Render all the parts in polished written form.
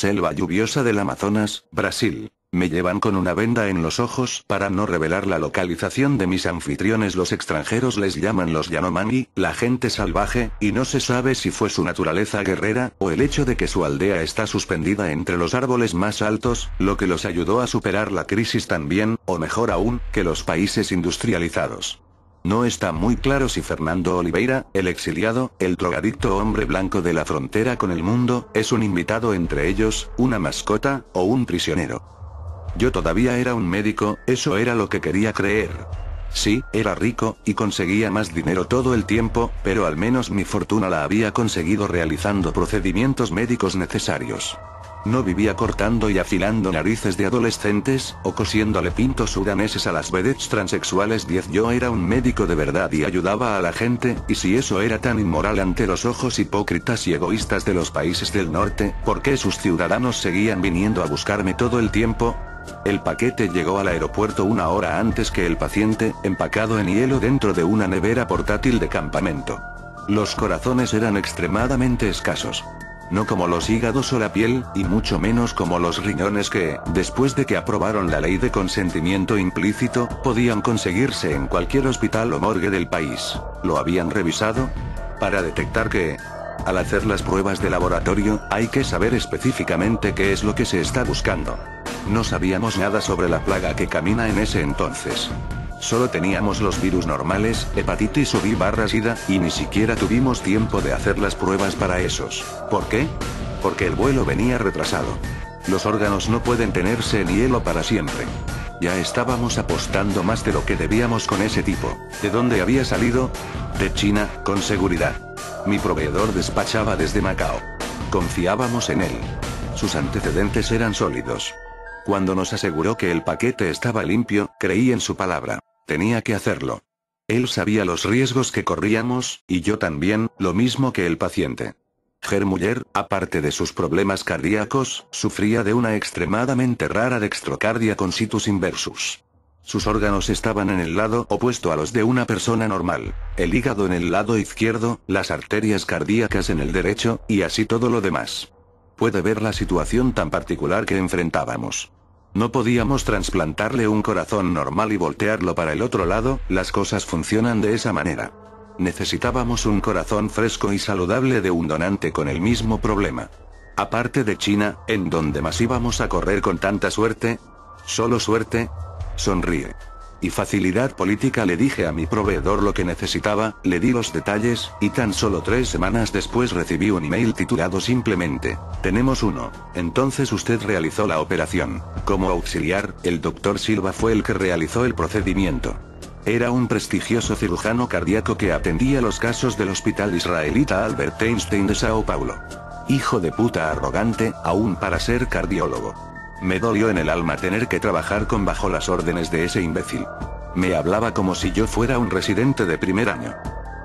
selva lluviosa del Amazonas, Brasil. Me llevan con una venda en los ojos para no revelar la localización de mis anfitriones. Los extranjeros les llaman los Yanomami, la gente salvaje, y no se sabe si fue su naturaleza guerrera, o el hecho de que su aldea está suspendida entre los árboles más altos, lo que los ayudó a superar la crisis tan bien, o mejor aún, que los países industrializados. No está muy claro si Fernando Oliveira, el exiliado, el drogadicto hombre blanco de la frontera con el mundo, es un invitado entre ellos, una mascota, o un prisionero. Yo todavía era un médico, eso era lo que quería creer. Sí, era rico, y conseguía más dinero todo el tiempo, pero al menos mi fortuna la había conseguido realizando procedimientos médicos necesarios. No vivía cortando y afilando narices de adolescentes, o cosiéndole pintos sudaneses a las vedettes transexuales. Yo era un médico de verdad y ayudaba a la gente, y si eso era tan inmoral ante los ojos hipócritas y egoístas de los países del norte, ¿por qué sus ciudadanos seguían viniendo a buscarme todo el tiempo? El paquete llegó al aeropuerto una hora antes que el paciente, empacado en hielo dentro de una nevera portátil de campamento. Los corazones eran extremadamente escasos. No como los hígados o la piel, y mucho menos como los riñones que, después de que aprobaron la ley de consentimiento implícito, podían conseguirse en cualquier hospital o morgue del país. ¿Lo habían revisado? Para detectar que... Al hacer las pruebas de laboratorio, hay que saber específicamente qué es lo que se está buscando. No sabíamos nada sobre la plaga que camina en ese entonces. Solo teníamos los virus normales, hepatitis o SIDA, y ni siquiera tuvimos tiempo de hacer las pruebas para esos. ¿Por qué? Porque el vuelo venía retrasado. Los órganos no pueden tenerse en hielo para siempre. Ya estábamos apostando más de lo que debíamos con ese tipo. ¿De dónde había salido? De China, con seguridad. Mi proveedor despachaba desde Macao. Confiábamos en él. Sus antecedentes eran sólidos. Cuando nos aseguró que el paquete estaba limpio, creí en su palabra. Tenía que hacerlo. Él sabía los riesgos que corríamos, y yo también, lo mismo que el paciente. Muller, aparte de sus problemas cardíacos, sufría de una extremadamente rara dextrocardia con situs inversus. Sus órganos estaban en el lado opuesto a los de una persona normal, el hígado en el lado izquierdo, las arterias cardíacas en el derecho, y así todo lo demás. Puede ver la situación tan particular que enfrentábamos. No podíamos trasplantarle un corazón normal y voltearlo para el otro lado, las cosas funcionan de esa manera. Necesitábamos un corazón fresco y saludable de un donante con el mismo problema. Aparte de China, ¿en dónde más íbamos a correr con tanta suerte? ¿Solo suerte? Sonríe. Y facilidad política. Le dije a mi proveedor lo que necesitaba, le di los detalles, y tan solo 3 semanas después recibí un email titulado simplemente, tenemos uno. Entonces usted realizó la operación. Como auxiliar, el Dr. Silva fue el que realizó el procedimiento. Era un prestigioso cirujano cardíaco que atendía los casos del hospital israelita Albert Einstein de Sao Paulo. Hijo de puta arrogante, aún para ser cardiólogo. Me dolió en el alma tener que trabajar bajo las órdenes de ese imbécil. Me hablaba como si yo fuera un residente de primer año.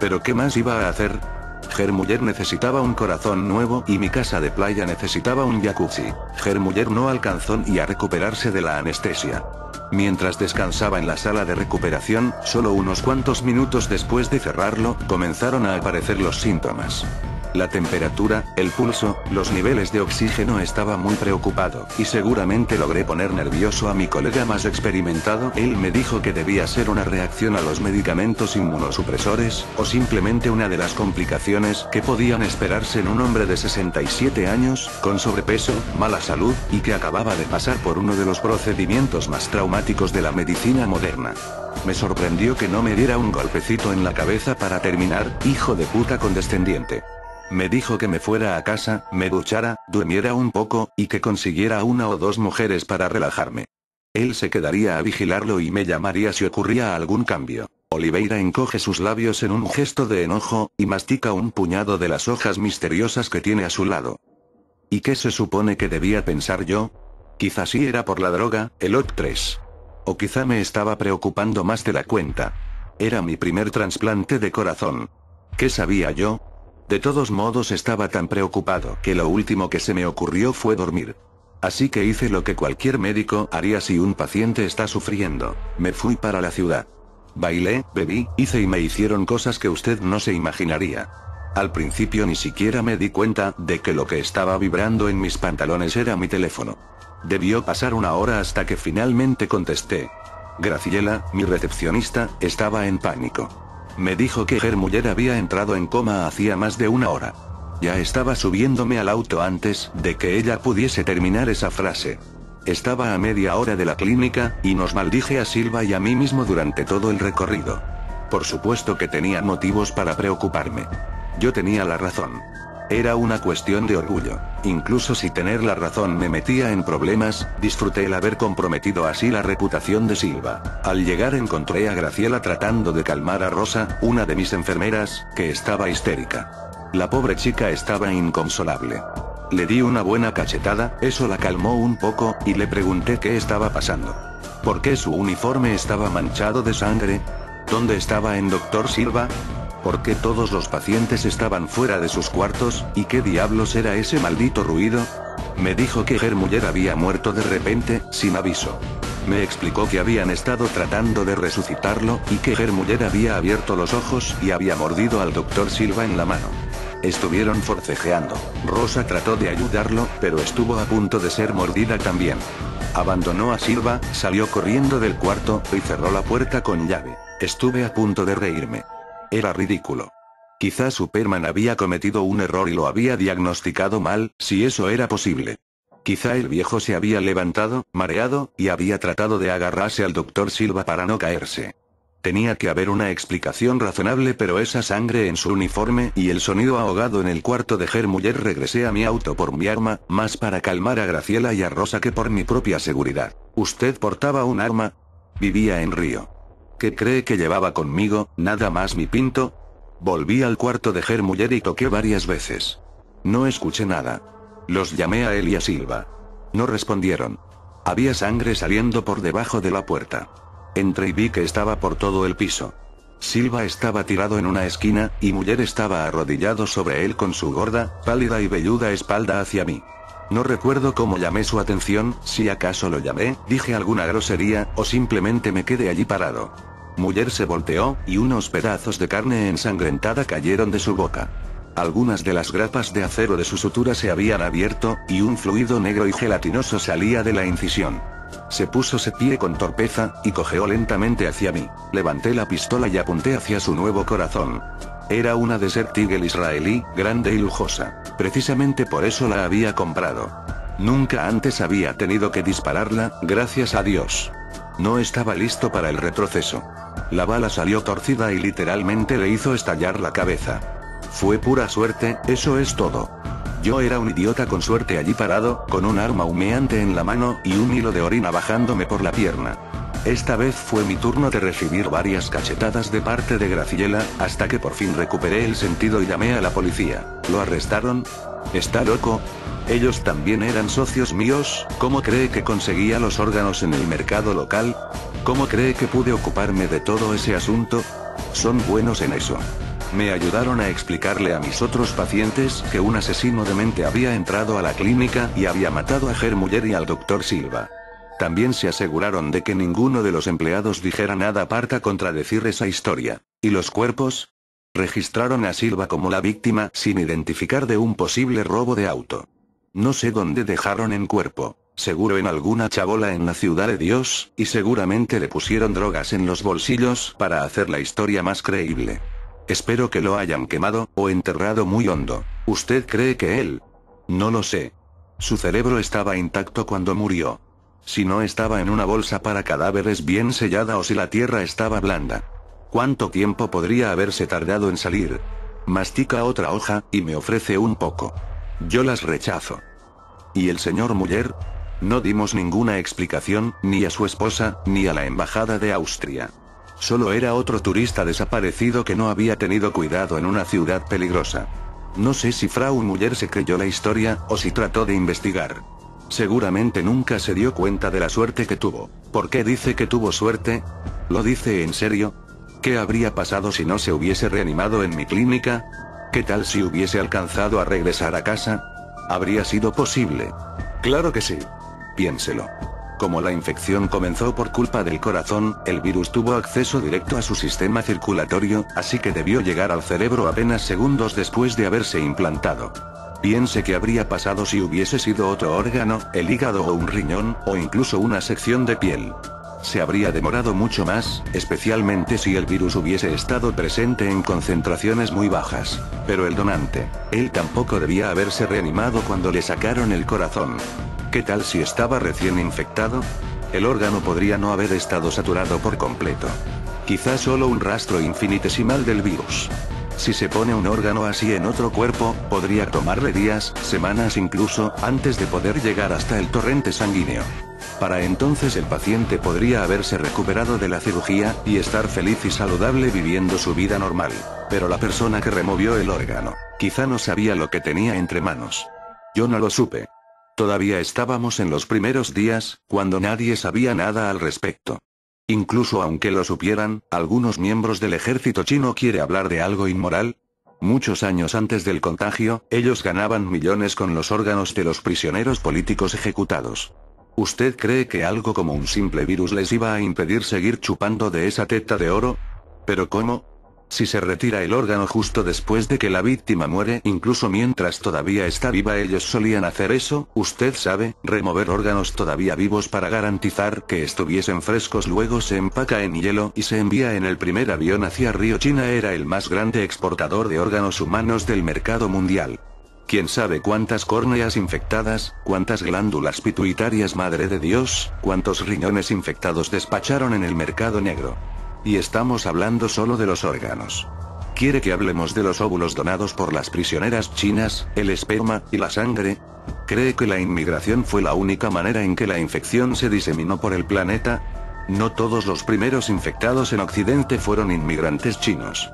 ¿Pero qué más iba a hacer? Muller necesitaba un corazón nuevo y mi casa de playa necesitaba un jacuzzi. Muller no alcanzó ni a recuperarse de la anestesia. Mientras descansaba en la sala de recuperación, solo unos cuantos minutos después de cerrarlo, comenzaron a aparecer los síntomas. La temperatura, el pulso, los niveles de oxígeno. Estaba muy preocupado, y seguramente logré poner nervioso a mi colega más experimentado. Él me dijo que debía ser una reacción a los medicamentos inmunosupresores, o simplemente una de las complicaciones que podían esperarse en un hombre de 67 años, con sobrepeso, mala salud, y que acababa de pasar por uno de los procedimientos más traumáticos de la medicina moderna. Me sorprendió que no me diera un golpecito en la cabeza para terminar, hijo de puta condescendiente. Me dijo que me fuera a casa, me duchara, durmiera un poco, y que consiguiera 1 o 2 mujeres para relajarme. Él se quedaría a vigilarlo y me llamaría si ocurría algún cambio. Oliveira encoge sus labios en un gesto de enojo, y mastica un puñado de las hojas misteriosas que tiene a su lado. ¿Y qué se supone que debía pensar yo? Quizá sí era por la droga, el OT3. O quizá me estaba preocupando más de la cuenta. Era mi primer trasplante de corazón. ¿Qué sabía yo? De todos modos estaba tan preocupado que lo último que se me ocurrió fue dormir. Así que hice lo que cualquier médico haría si un paciente está sufriendo. Me fui para la ciudad. Bailé, bebí, hice y me hicieron cosas que usted no se imaginaría. Al principio ni siquiera me di cuenta de que lo que estaba vibrando en mis pantalones era mi teléfono. Debió pasar una hora hasta que finalmente contesté. Graciela, mi recepcionista, estaba en pánico. Me dijo que Muller había entrado en coma hacía más de una hora. Ya estaba subiéndome al auto antes de que ella pudiese terminar esa frase. Estaba a media hora de la clínica, y nos maldije a Silva y a mí mismo durante todo el recorrido. Por supuesto que tenía motivos para preocuparme. Yo tenía la razón. Era una cuestión de orgullo. Incluso si tener la razón me metía en problemas, disfruté el haber comprometido así la reputación de Silva. Al llegar encontré a Graciela tratando de calmar a Rosa, una de mis enfermeras, que estaba histérica. La pobre chica estaba inconsolable. Le di una buena cachetada, eso la calmó un poco, y le pregunté qué estaba pasando. ¿Por qué su uniforme estaba manchado de sangre? ¿Dónde estaba el doctor Silva? ¿Por qué todos los pacientes estaban fuera de sus cuartos, y qué diablos era ese maldito ruido? Me dijo que Muller había muerto de repente, sin aviso. Me explicó que habían estado tratando de resucitarlo, y que Muller había abierto los ojos y había mordido al doctor Silva en la mano. Estuvieron forcejeando. Rosa trató de ayudarlo, pero estuvo a punto de ser mordida también. Abandonó a Silva, salió corriendo del cuarto, y cerró la puerta con llave. Estuve a punto de reírme. Era ridículo. Quizá Superman había cometido un error y lo había diagnosticado mal, si eso era posible. Quizá el viejo se había levantado, mareado, y había tratado de agarrarse al doctor Silva para no caerse. Tenía que haber una explicación razonable, pero esa sangre en su uniforme y el sonido ahogado en el cuarto de Muller. Regresé a mi auto por mi arma, más para calmar a Graciela y a Rosa que por mi propia seguridad. ¿Usted portaba un arma? Vivía en Río. ¿Qué cree que llevaba conmigo? ¿Nada más mi pinto? Volví al cuarto de Muller y toqué varias veces. No escuché nada. Los llamé a él y a Silva. No respondieron. Había sangre saliendo por debajo de la puerta. Entré y vi que estaba por todo el piso. Silva estaba tirado en una esquina, y Muller estaba arrodillado sobre él con su gorda, pálida y velluda espalda hacia mí. No recuerdo cómo llamé su atención, si acaso lo llamé, dije alguna grosería, o simplemente me quedé allí parado. Muller se volteó, y unos pedazos de carne ensangrentada cayeron de su boca. Algunas de las grapas de acero de su sutura se habían abierto, y un fluido negro y gelatinoso salía de la incisión. Se puso de pie con torpeza, y cojeó lentamente hacia mí. Levanté la pistola y apunté hacia su nuevo corazón. Era una Desert Eagle israelí, grande y lujosa. Precisamente por eso la había comprado. Nunca antes había tenido que dispararla, gracias a Dios. No estaba listo para el retroceso. La bala salió torcida y literalmente le hizo estallar la cabeza. Fue pura suerte, eso es todo. Yo era un idiota con suerte allí parado, con un arma humeante en la mano y un hilo de orina bajándome por la pierna. Esta vez fue mi turno de recibir varias cachetadas de parte de Graciela, hasta que por fin recuperé el sentido y llamé a la policía. ¿Lo arrestaron? ¿Está loco? Ellos también eran socios míos. ¿Cómo cree que conseguía los órganos en el mercado local? ¿Cómo cree que pude ocuparme de todo ese asunto? Son buenos en eso. Me ayudaron a explicarle a mis otros pacientes que un asesino de mente había entrado a la clínica y había matado a Muller y al doctor Silva. También se aseguraron de que ninguno de los empleados dijera nada para contradecir esa historia. ¿Y los cuerpos? Registraron a Silva como la víctima sin identificar de un posible robo de auto. No sé dónde dejaron el cuerpo. Seguro en alguna chabola en la ciudad de Dios, y seguramente le pusieron drogas en los bolsillos para hacer la historia más creíble. Espero que lo hayan quemado, o enterrado muy hondo. ¿Usted cree que él? No lo sé. Su cerebro estaba intacto cuando murió. Si no estaba en una bolsa para cadáveres bien sellada o si la tierra estaba blanda. ¿Cuánto tiempo podría haberse tardado en salir? Mastica otra hoja, y me ofrece un poco. Yo las rechazo. ¿Y el señor Muller? No dimos ninguna explicación, ni a su esposa, ni a la embajada de Austria. Solo era otro turista desaparecido que no había tenido cuidado en una ciudad peligrosa. No sé si Frau Muller se creyó la historia, o si trató de investigar. Seguramente nunca se dio cuenta de la suerte que tuvo. ¿Por qué dice que tuvo suerte? ¿Lo dice en serio? ¿Qué habría pasado si no se hubiese reanimado en mi clínica? ¿Qué tal si hubiese alcanzado a regresar a casa? ¿Habría sido posible? Claro que sí. Piénselo. Como la infección comenzó por culpa del corazón, el virus tuvo acceso directo a su sistema circulatorio, así que debió llegar al cerebro apenas segundos después de haberse implantado. Piense qué habría pasado si hubiese sido otro órgano, el hígado o un riñón, o incluso una sección de piel. Se habría demorado mucho más, especialmente si el virus hubiese estado presente en concentraciones muy bajas. Pero el donante, él tampoco debía haberse reanimado cuando le sacaron el corazón. ¿Qué tal si estaba recién infectado? El órgano podría no haber estado saturado por completo. Quizás solo un rastro infinitesimal del virus. Si se pone un órgano así en otro cuerpo, podría tomarle días, semanas incluso, antes de poder llegar hasta el torrente sanguíneo. Para entonces el paciente podría haberse recuperado de la cirugía, y estar feliz y saludable viviendo su vida normal. Pero la persona que removió el órgano, quizá no sabía lo que tenía entre manos. Yo no lo supe. Todavía estábamos en los primeros días, cuando nadie sabía nada al respecto. Incluso aunque lo supieran, algunos miembros del ejército chino quiere hablar de algo inmoral. Muchos años antes del contagio, ellos ganaban millones con los órganos de los prisioneros políticos ejecutados. ¿Usted cree que algo como un simple virus les iba a impedir seguir chupando de esa teta de oro? ¿Pero cómo? Si se retira el órgano justo después de que la víctima muere, incluso mientras todavía está viva, ellos solían hacer eso, usted sabe, remover órganos todavía vivos para garantizar que estuviesen frescos. Luego se empaca en hielo y se envía en el primer avión hacia Río. China era el más grande exportador de órganos humanos del mercado mundial. ¿Quién sabe cuántas córneas infectadas, cuántas glándulas pituitarias, madre de Dios, cuántos riñones infectados despacharon en el mercado negro? Y estamos hablando solo de los órganos. ¿Quiere que hablemos de los óvulos donados por las prisioneras chinas, el esperma y la sangre? ¿Cree que la inmigración fue la única manera en que la infección se diseminó por el planeta? No todos los primeros infectados en Occidente fueron inmigrantes chinos.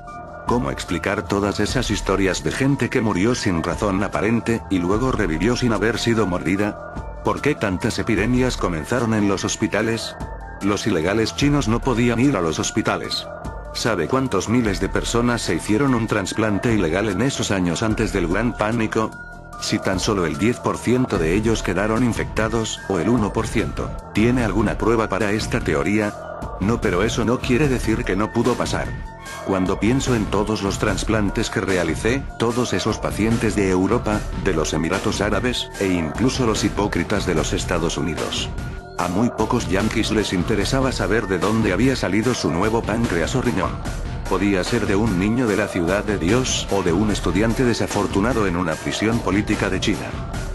¿Cómo explicar todas esas historias de gente que murió sin razón aparente, y luego revivió sin haber sido mordida? ¿Por qué tantas epidemias comenzaron en los hospitales? Los ilegales chinos no podían ir a los hospitales. ¿Sabe cuántos miles de personas se hicieron un trasplante ilegal en esos años antes del Gran Pánico? Si tan solo el 10% de ellos quedaron infectados, o el 1%. ¿Tiene alguna prueba para esta teoría? No, pero eso no quiere decir que no pudo pasar. Cuando pienso en todos los trasplantes que realicé, todos esos pacientes de Europa, de los Emiratos Árabes, e incluso los hipócritas de los Estados Unidos. A muy pocos yanquis les interesaba saber de dónde había salido su nuevo páncreas o riñón. Podía ser de un niño de la Ciudad de Dios, o de un estudiante desafortunado en una prisión política de China.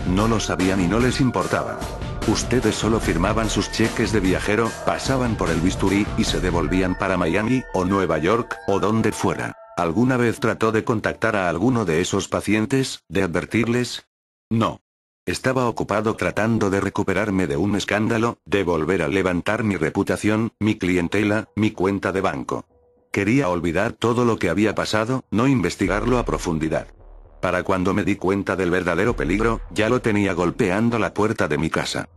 No lo sabían y no les importaba. Ustedes solo firmaban sus cheques de viajero, pasaban por el bisturí, y se devolvían para Miami, o Nueva York, o donde fuera. ¿Alguna vez trató de contactar a alguno de esos pacientes, de advertirles? No. Estaba ocupado tratando de recuperarme de un escándalo, de volver a levantar mi reputación, mi clientela, mi cuenta de banco. Quería olvidar todo lo que había pasado, no investigarlo a profundidad. Para cuando me di cuenta del verdadero peligro, ya lo tenía golpeando la puerta de mi casa.